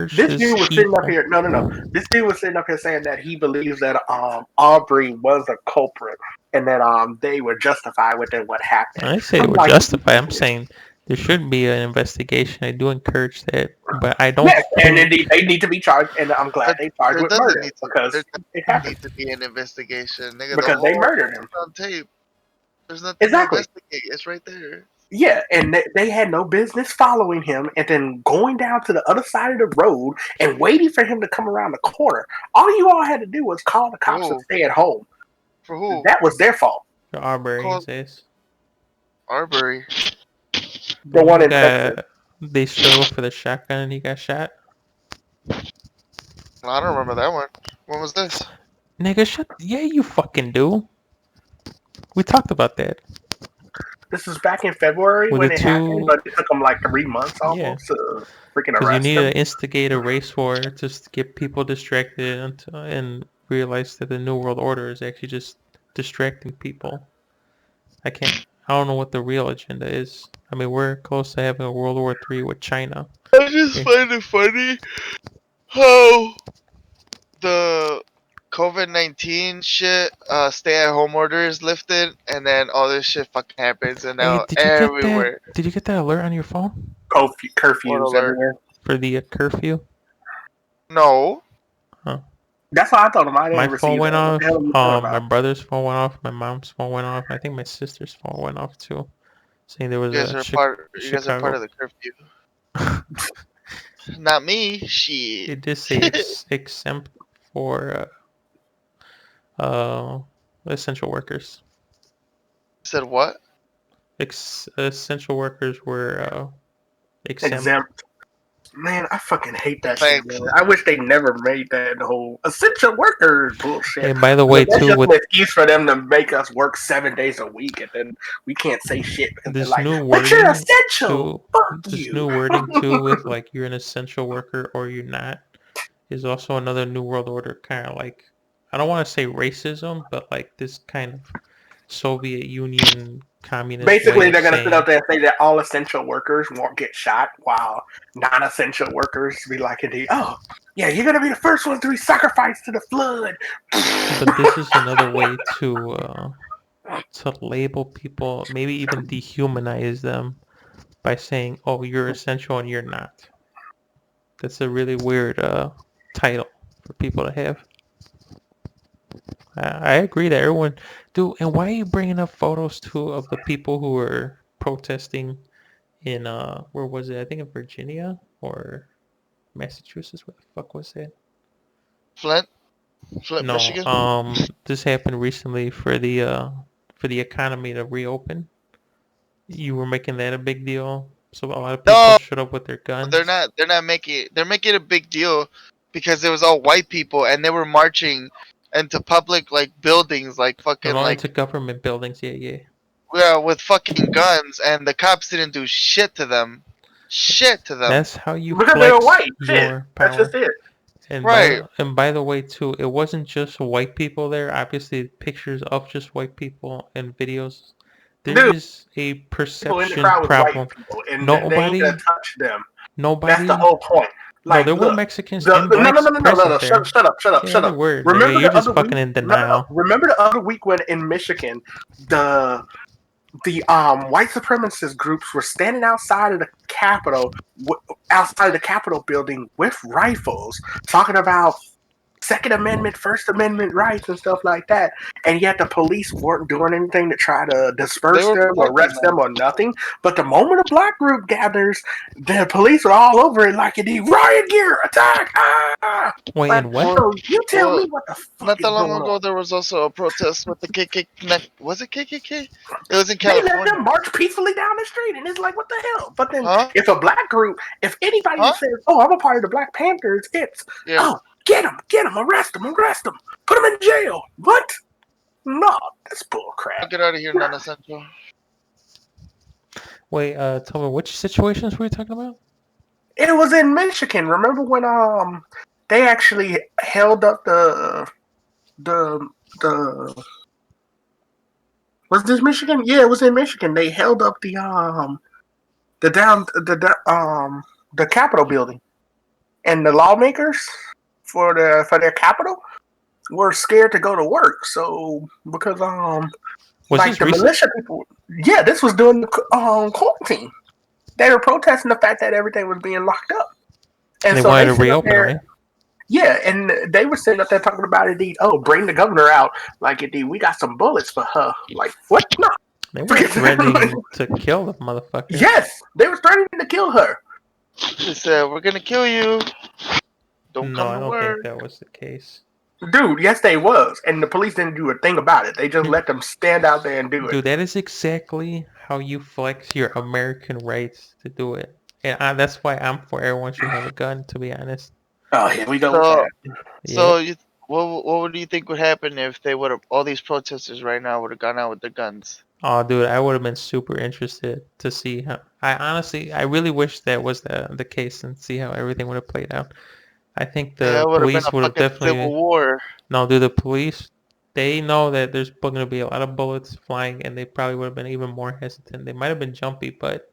curse this his dude was sitting up people. here. No. This dude was sitting up here saying that he believes that Aubrey was a culprit and that they were justified within what happened. I say they I'm were like, justified. I'm saying there should be an investigation. I do encourage that, but I don't yes, and think indeed they need to be charged, and I'm glad But they charged there with doesn't murder need to. because There it doesn't happened need to be an investigation, nigga. The because they whole murdered thing him. is on tape. There's nothing to Exactly. investigate. It's right there. Yeah, and they had no business following him and then going down to the other side of the road and waiting for him to come around the corner. All you all had to do was call the cops and Who? stay at home. For who? That was their fault. the Arbery Call says Arbery. The one he in Texas. got they struggled for the shotgun and he got shot. I don't remember that one. When was this? Nigga, shut. Yeah, you fucking do. We talked about that. This was back in February With when the it happened, two, but it took them like 3 months yeah, almost to freaking because you arrest need him. to instigate a race war just to get people distracted and realize that the New World Order is actually just distracting people. I can't. I don't know what the real agenda is. I mean, we're close to having a World War III with China. I just find it funny how the COVID-19 shit, stay-at-home order is lifted, and then all this shit fucking happens, and Hey, now did you get that? everywhere. Did you get that alert on your phone What Curfews alert? everywhere. for the curfew? No. Huh. That's why I told him I My didn't phone receive went that. What the hell off. are you talking My about? brother's phone went off. My mom's phone went off. I think my sister's phone went off too, saying there was You guys a are part. You guys are part Chicago. of the curfew. Not me. Shit. It did say exempt for uh essential workers. Said what? Essential workers were exempt. Exempt. Man, I fucking hate that shit, Thanks. man. I wish they never made that whole essential workers bullshit. And by the way, But that's too, just with an excuse for them to make us work 7 days a week, and then we can't say shit because they're this like, new "But you're wording essential." too, Fuck this you. new wording too, with like you're an essential worker or you're not, is also another New World Order kind of like, I don't want to say racism, but like this kind of Soviet Union communist way Basically, of they're gonna sit saying, out there and say that all essential workers won't get shot, while non-essential workers be like, "Indeed, oh yeah, you're gonna be the first one to be sacrificed to the flood." but this is another way to label people, maybe even dehumanize them by saying, "Oh, you're essential and you're not." That's a really weird title for people to have. I agree that everyone, dude. And why are you bringing up photos too of the people who were protesting in where was it? I think in Virginia or Massachusetts. What the fuck was that? Flint. Flint, No, Michigan. this happened recently for the economy to reopen. You were making that a big deal, so a lot of people No, showed up with their they're guns. not. They're not making. They're making a big deal because it was all white people, and they were marching into public like buildings, like fucking No, into like government buildings. Yeah, yeah. yeah, with fucking guns, and the cops didn't do shit to them. Shit to them. That's how you Because they were flex white. Shit. your That's just power. it. Right. And by the way, too, it wasn't just white people there. Obviously, pictures of just white people and videos. There Dude, is a people in the perception crowd was white problem. people, and they ain't gonna Nobody, touch them. That's the nobody. whole point. No, Like, there were look, Mexicans and no, no, blacks no, no, no, no, no. present Shut, there. shut up, shut up, Yeah, shut they up. were, nigga. Remember You're the just other fucking week? in No, no, no. denial. Remember the other week when in Michigan, the white supremacist groups were standing outside of the Capitol, outside of the Capitol building with rifles, talking about Second Amendment, First Amendment rights and stuff like that, and yet the police weren't doing anything to try to They disperse were them, protecting arrest them, them. or nothing. But the moment a black group gathers, the police are all over it like the riot gear, attack! Ah! Wait, Like, and what? Well, so you tell well, me what the fuck not is that long going ago, on. there was also a protest with the KKK. Was it KKK? It was in They let California. them march peacefully down the street, and it's like, what the hell? But then, Huh? if a black group, if anybody Huh? says, "Oh, I'm a part of the Black Panthers," it's, Yeah. "Oh, get them, arrest them, put them in jail." What? No, that's bull crap. Get out of here, non-essential. Wait, tell me which situations were you talking about? It was in Michigan. Remember when they actually held up the was this Michigan? Yeah, it was in Michigan. They held up the Capitol building. and the lawmakers for their capital were scared to go to work. So because Was like this the recent? militia people, yeah, this was during the quarantine. They were protesting the fact that everything was being locked up, and They so wanted they to sit up reopen, there. right? Yeah, and they were sitting up there talking about indeed. Oh, bring the governor out. Like indeed, we got some bullets for her. Like what? No. They were threatening to kill the motherfucker. Yes, they were threatening to kill her. They said, "We're gonna kill you. Don't No, come I to don't work." think that was the case. Dude, yes, they was, and the police didn't do a thing about it. They just let them stand out there and do it. Dude, that is exactly how you flex your American rights to do it. And that's why I'm for everyone should have a gun, to be honest. Oh, here we go. So, Yeah. so you, what do you think would happen if they would have all these protesters right now would have gone out with their guns? Oh, dude, I would have been super interested to see how. I really wish that was the case and see how everything would have played out. I think Yeah, the it would have been police a would have fucking definitely. civil war. No, dude, the police, they know that there's going to be a lot of bullets flying, and they probably would have been even more hesitant. They might have been jumpy, but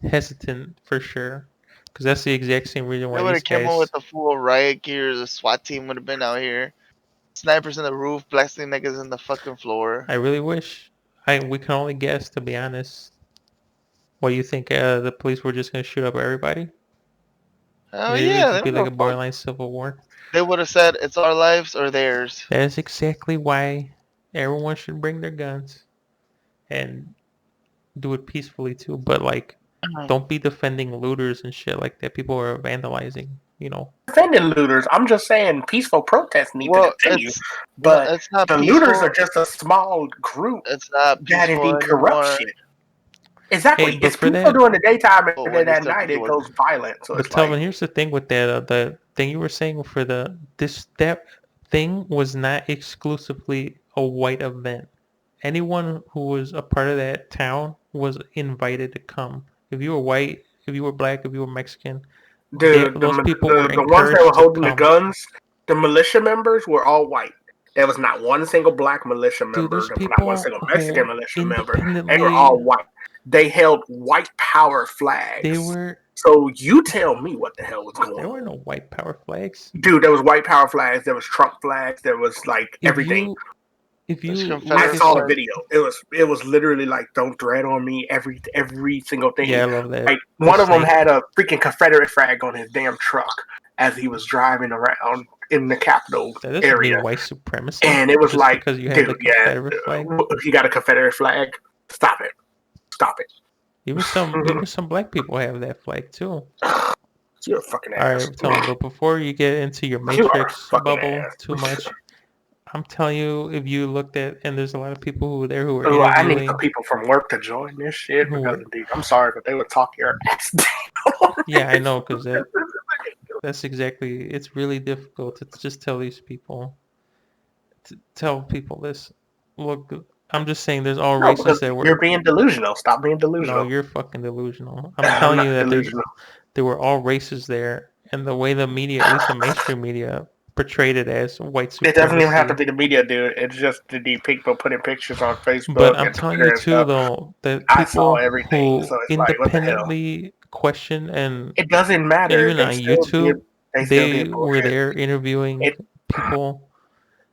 hesitant for sure. Because that's the exact same reason They why would these have came in guys. with the full riot gear. The SWAT team would have been out here. Snipers in the roof, blasting niggas in the fucking floor. I really wish. We can only guess, to be honest. What do you think? The police were just going to shoot up everybody? Oh It would yeah, just they be would like a have. borderline civil war. They would have said it's our lives or theirs. That is exactly why everyone should bring their guns and do it peacefully too. But like, don't be defending looters and shit like that. People are vandalizing, you know. Defending looters. I'm just saying peaceful protests need Well, to continue. it's But it's not the peaceful. looters are just a small group It's not that peaceful indeed corrupt anymore. shit. Exactly. Hey, but It's for peaceful that, during the daytime, and But then when you at start night to it do goes violent. So but it's like, Telvin, here's the thing with that. The thing you were saying for that thing was not exclusively a white event. Anyone who was a part of that town was invited to come. If you were white, if you were black, if you were Mexican, those people were the ones that were encouraged to holding the come. guns, the militia members were all white. There was not one single black militia Dude, member. there's There was not one people single Mexican who militia member. They were independently all white. They held white power they flags. were So you tell me what the hell was going there were on. no white power flags. Dude, there was white power flags. There was Trump flags. There was like If everything. if There's you I look Confederate at saw the some, flags. video. It was literally like don't tread on me. Every single thing. yeah, I love that. Like The one of them same- had a freaking Confederate flag on his damn truck as he was driving around in the Capitol That doesn't area, mean white supremacy. and it was just like, because you have dude, the yeah, Confederate flag. he got a Confederate flag. Stop it! Stop it! Even some black people have that flag too. You're a fucking All ass. right, Tony, but before you get into your You are a Matrix fucking bubble ass. too much, I'm telling you, if you looked at, and there's a lot of people who were there who were Ooh, I need interviewing. some people from work to join this shit Who because were- indeed, I'm sorry, but they would talk your ass down. Yeah, I know, because that's exactly. It's really difficult to just tell these people, to tell people this. Look, I'm just saying, there's all No, races because that were. you're being delusional. Stop being No, delusional. you're fucking delusional. I'm I'm telling not you that delusional. there were all races there, and the way the media, at least the mainstream media, portrayed it as white supremacy. It doesn't even have to be the media, dude. It's just the people putting pictures on Facebook But I'm and telling Twitter you and too, stuff. though, that I saw people everything, who so it's like, what the hell? independently question and It doesn't matter. even on YouTube, they still they did were bullshit. there interviewing It- people,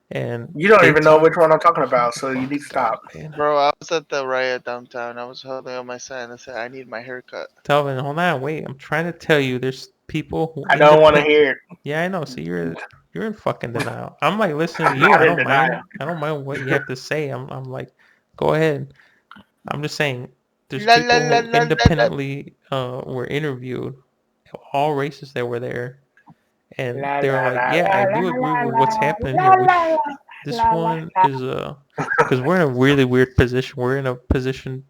and You don't they even know talk- which one I'm talking about, so you need to God, stop. man. Bro, I was at the riot downtown. I was holding up my sign that said, "I need my haircut." Telvin, hold on, wait. I'm trying to tell you, there's people who I don't want to hear it. Yeah, I know. See, you're in fucking denial. I'm like listening to I'm you. not I in don't mind. denial. I don't mind what you have to say. I'm like, go ahead. I'm just saying, there's La, people la, la, who la, la, independently were interviewed, all races that were there, and La, they were la, like, la, yeah, I la, do la, agree la, with what's la, happening la, here. la, This la, one la. is because we're in a really weird position. We're in a position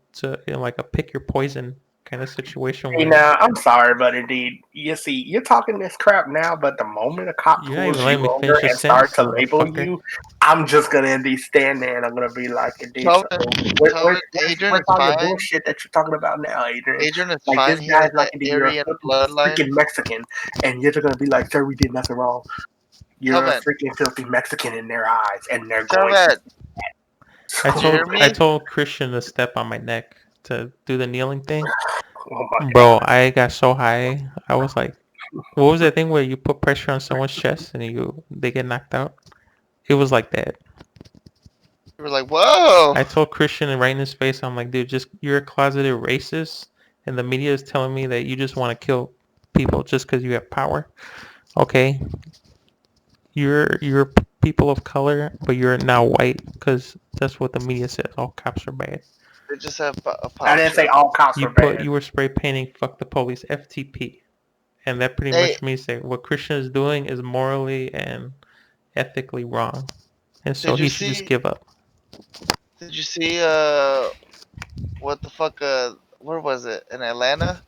in like a pick your poison kind of situation Hey, where now, I'm sorry, but indeed, you see, you're talking this crap now, but the moment a cop you're not pulls even letting you me over finish a and starts sentence, to label motherfucker. you, I'm just gonna indeed stand there and I'm gonna be like, indeed, so Telvin, Adrian is where's all your fine. bullshit that you're talking about now, Adrian? Adrian is Like fine. this He guy's has like, that indeed, you're a Aryan bloodline. freaking Mexican, and you're just gonna be like, sir, we did nothing wrong. You're a Telvin. freaking filthy Mexican in their eyes, and they're going. Telvin, I you hear told I me? told Christian to step on my neck to do the kneeling thing. Oh my Bro, I got so high. I was like What was that thing where you put pressure on someone's chest and they get knocked out? It was like that. You were like, whoa. I told Christian right in his face, I'm like, dude, just you're a closeted racist, and the media is telling me that you just want to kill people just because you have power. Okay, you're people of color, but you're now white because that's what the media says. All cops are bad. They just have a I didn't say all cops You were bad. you were spray painting "fuck the police" FTP, and that pretty Hey. much means that what Christian is doing is morally and ethically wrong, and so Did you he should just see? give up. Did you see? What the fuck? Where was it? In Atlanta?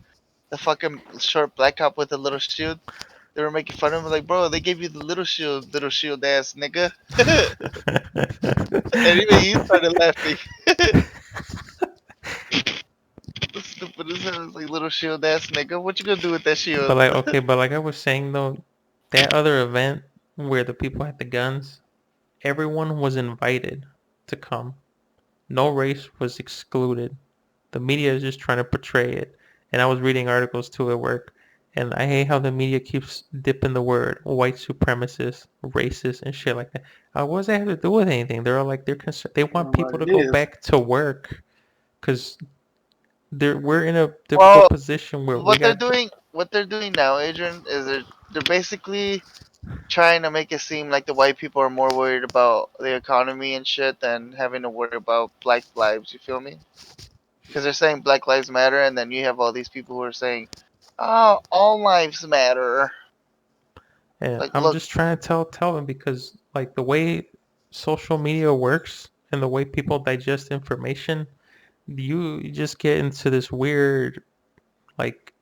The fucking short black cop with the little shield. They were making fun of him, like, bro, they gave you the little shield ass nigga. And even he started laughing. Stupid as hell. It's like, little shield ass nigga. What you gonna do with that shield? But like, okay, but like I was saying though, that other event where the people had the guns, everyone was invited to come. No race was excluded. The media is just trying to portray it. And I was reading articles too at work, and I hate how the media keeps dipping the word white supremacist, racist, and shit like that. What does that have to do with anything? They're all like they're concerned. They want people to It go is. back to work because we're in a difficult Well, position where we what they're got doing, now, Adrian, is they're basically trying to make it seem like the white people are more worried about the economy and shit than having to worry about black lives. You feel me? Because they're saying Black Lives Matter, and then you have all these people who are saying, "Oh, all lives matter." And Like, I'm look, just trying to tell them because like the way social media works and the way people digest information, you just get into this weird like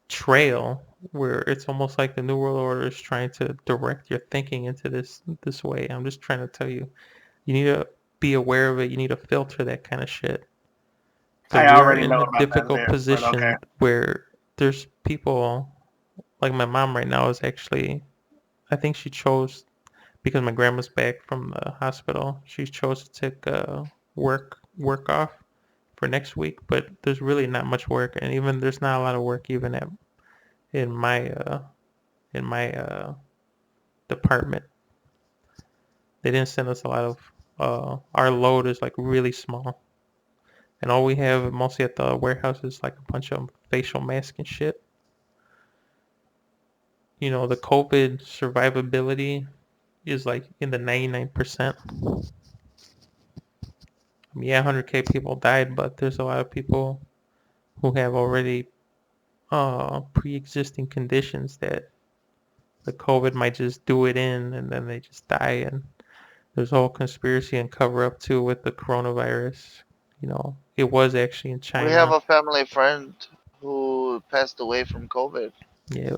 trail where it's almost like the New World Order is trying to direct your thinking into this way. I'm just trying to tell you, you need to be aware of it. You need to filter that kind of shit because I we're already in know a about that difficult bit, but okay. position where there's people like my mom right now is actually I think she chose because my grandma's back from the hospital. She chose to take work off for next week, but there's really not much work, and even there's not a lot of work even at in my department. They didn't send us a lot of our load is like really small, and all we have mostly at the warehouse is like a bunch of facial masks and shit. You know, the COVID survivability is like in the 99%. I mean, yeah, 100K people died, but there's a lot of people who have already pre-existing conditions that the COVID might just do it in, and then they just die. And there's a whole conspiracy and cover up too with the coronavirus. You know, it was actually in we have China. a family friend who passed away from COVID. Yeah,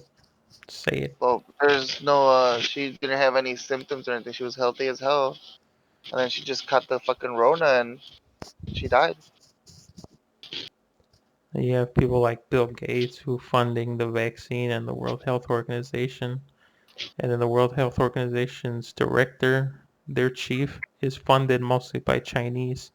say it. Well, there's no, she didn't have any symptoms or anything. She was healthy as hell. And then she just caught the fucking Rona and she died. And you have people like Bill Gates who funding the vaccine and the World Health Organization. And then the World Health Organization's director, their chief, is funded mostly by Chinese.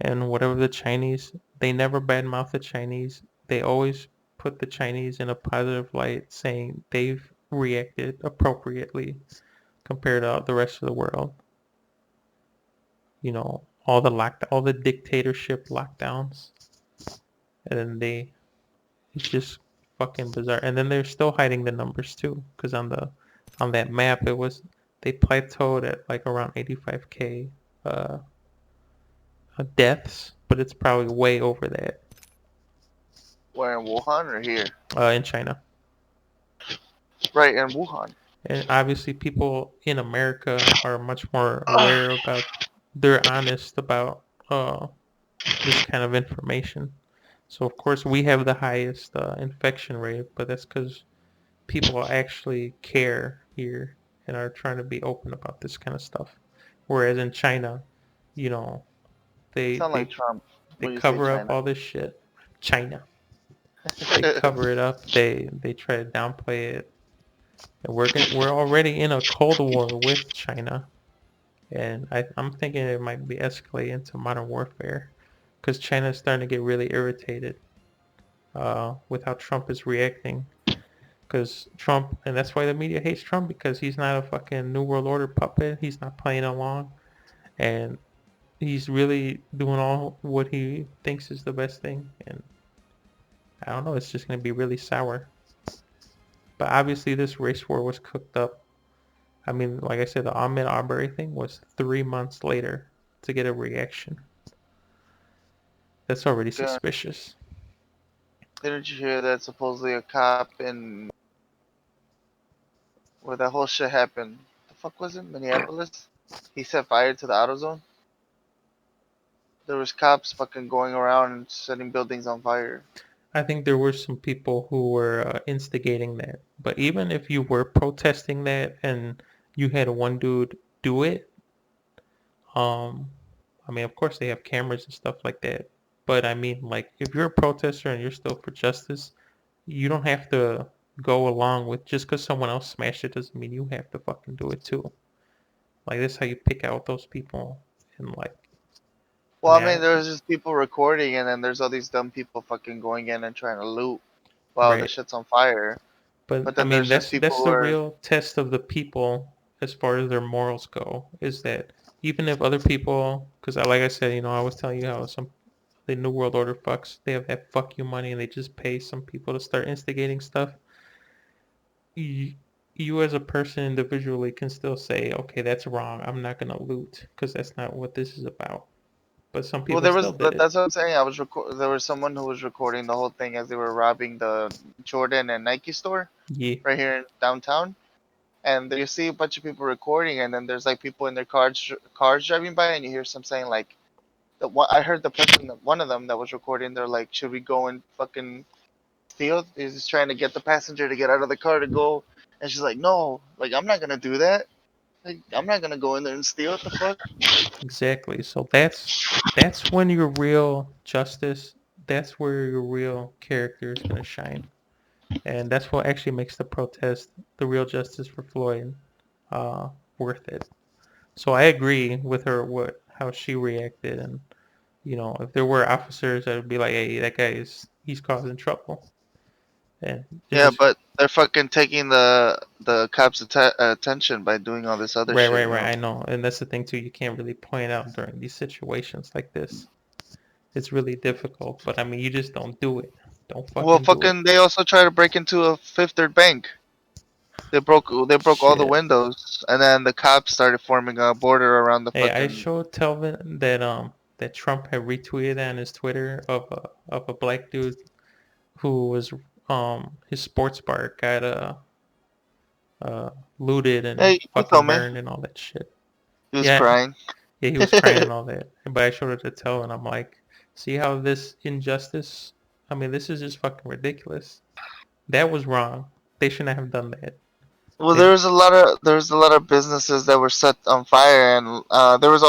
And whatever the Chinese, they never badmouth the Chinese. They always put the Chinese in a positive light, saying they've reacted appropriately compared to the rest of the world. You know, all the dictatorship lockdowns, and then it's just fucking bizarre. And then they're still hiding the numbers too, because on that map they plateaued at like around 85K uh, deaths, but it's probably way over that Where, in Wuhan or here? in China. Right, in Wuhan. And obviously people in America are much more aware about, they're honest about this kind of information. So of course we have the highest infection rate, but that's because people actually care here and are trying to be open about this kind of stuff. Whereas in China, you know, they Sound like they Trump they when you say cover up China. all this shit. China. They cover it up. They try to downplay it. And we're already in a cold war with China, and I'm thinking it might be escalating into modern warfare, because China's starting to get really irritated with how Trump is reacting. Because Trump, and that's why the media hates Trump, because he's not a fucking New World Order puppet. He's not playing along, and he's really doing all what he thinks is the best thing. And I don't know, it's just gonna be really sour. But obviously, this race war was cooked up. I mean, like I said, the Ahmed Arbery thing was 3 months later to get a reaction. That's already Yeah. suspicious. Didn't you hear that supposedly a cop in where that whole shit happened? The fuck was it? Minneapolis? He set fire to the AutoZone? There was cops fucking going around and setting buildings on fire. I think there were some people who were instigating that. But even if you were protesting that and you had one dude do it, um, I mean, of course they have cameras and stuff like that. But I mean, like, if you're a protester and you're still for justice, you don't have to go along with just because someone else smashed it doesn't mean you have to fucking do it too. Like, this is how you pick out those people. And like, I Well, mean, I mean, there's just people recording, and then there's all these dumb people fucking going in and trying to loot while the right. shit's on fire. But But I then mean, there's just people that's who the are, real test of the people as far as their morals go. Is that even if other people, because like I said, I was telling you how the New World Order fucks, they have that fuck you money and they just pay some people to start instigating stuff. You, you as a person individually can still say, okay, that's wrong. I'm not gonna loot because that's not what this is about. But some well, people there was, still did it. that's what I'm saying. There was someone who was recording the whole thing as they were robbing the Jordan and Nike store Yeah, right here in downtown. And you see a bunch of people recording, and then there's like people in their cars driving by, and you hear some saying like, I heard the person, one of them that was recording, they're like, should we go and fucking steal? He's just trying to get the passenger to get out of the car to go, and she's like, no, like I'm not gonna do that. Like, I'm not gonna go in there and steal. What the fuck? exactly. So that's when your real justice, that's where your real character is gonna shine. And that's what actually makes the protest, the real justice for Floyd, uh, worth it. So I agree with her how she reacted, and if there were officers that would be like, hey, that guy he's causing trouble, and it Yeah, just but they're fucking taking the cops' attention by doing all this other right, shit. right, You right. know. I know, and that's the thing too. You can't really point out during these situations like this. It's really difficult, but I mean, you just don't do it. Don't Well, fucking do it. fucking, they also tried to break into a Fifth Third Bank. They broke all the Shit. windows, and then the cops started forming a border around the Hey, I fucking. showed Telvin that Trump had retweeted on his Twitter of a black dude who was his sports bar got looted and Hey, you fucking told me burned and all that shit. he was Yeah, crying. yeah, he was crying and all that. But I showed it to Tel and I'm like, see how this injustice? I mean, this is just fucking ridiculous. That was wrong. They shouldn't have done that. Well, They, there was a lot of businesses that were set on fire, and there's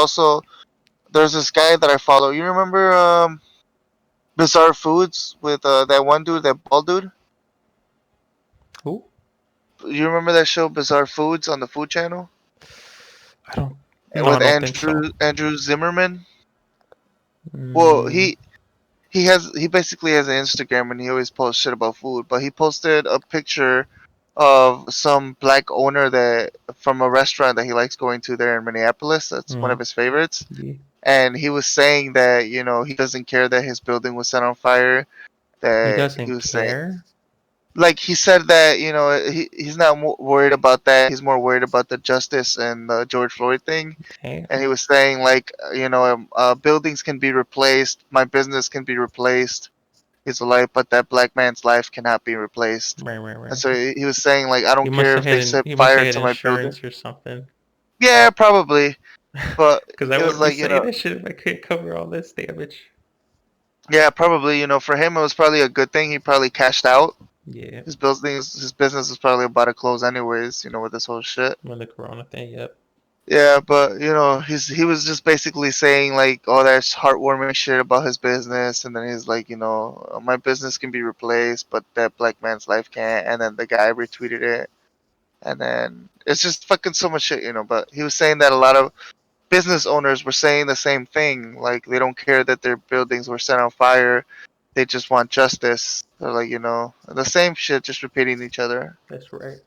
this guy that I follow. You remember Bizarre Foods with that one dude, that bald dude? who? You remember that show Bizarre Foods on the Food Channel I don't. No, I with don't think so. Andrew Zimmerman? Well, Mm, he basically has an Instagram, and he always posts shit about food. But he posted a picture of some black owner that from a restaurant that he likes going to there in Minneapolis. That's one of his favorites. yeah. And he was saying that he doesn't care that his building was set on fire. He That he doesn't was saying, care. like, he said that he's not worried about that. He's more worried about the justice and the George Floyd thing. Damn. And he was saying, like, buildings can be replaced, my business can be replaced. He's alive, but that black man's life cannot be replaced. Right, right, And right. so he was saying, like, I He don't must care have if they had set he must have fire had to my building. insurance or something. Yeah, probably. But Because I it was wouldn't be like, saying that shit if I couldn't cover all this damage. yeah, probably. For him, it was probably a good thing. He probably cashed out. Yeah, His business was probably about to close anyways. With this whole shit. when the corona thing, yep. Yeah, but he was just basically saying like all that heartwarming shit about his business, and then he's like, my business can be replaced, but that black man's life can't. And then the guy retweeted it, and then it's just fucking so much shit. But he was saying that a lot of business owners were saying the same thing, like they don't care that their buildings were set on fire, they just want justice. They're like, the same shit, just repeating each other. That's right.